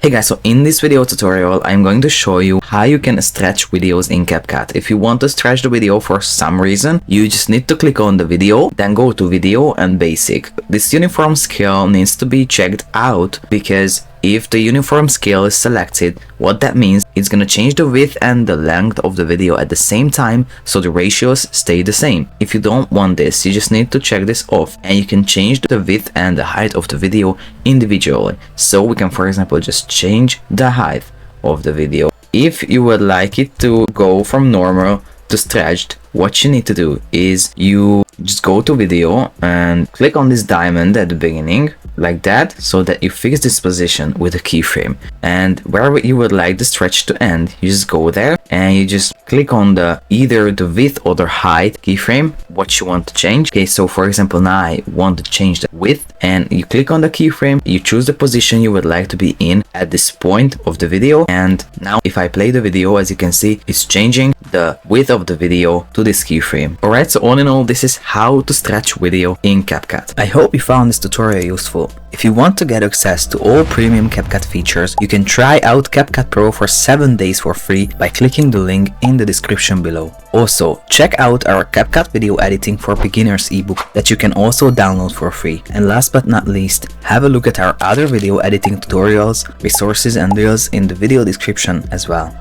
Hey guys, so in this video tutorial, I'm going to show you how you can stretch videos in CapCut. If you want to stretch the video for some reason, you just need to click on the video, then go to video and basic. This uniform scale needs to be checked out because if the uniform scale is selected, what that means, it's gonna change the width and the length of the video at the same time, so the ratios stay the same. If you don't want this, you just need to check this off, and you can change the width and the height of the video individually. So we can, for example, just change the height of the video. If you would like it to go from normal to stretched, what you need to do is you just go to video and click on this diamond at the beginning like that, so that you fix this position with a keyframe, and wherever you would like the stretch to end, you just go there and you just click on the either the width or the height keyframe what you want to change. Okay, so for example, now I want to change the width, and you click on the keyframe, you choose the position you would like to be in at this point of the video, and now if I play the video, as you can see, it's changing the width of the video to this keyframe. Alright, so all in all, this is how to stretch video in CapCut. I hope you found this tutorial useful. If you want to get access to all premium CapCut features, you can try out CapCut Pro for 7 days for free by clicking the link in the description below. Also, check out our CapCut video editing for beginners ebook that you can also download for free. And last but not least, have a look at our other video editing tutorials, resources and deals in the video description as well.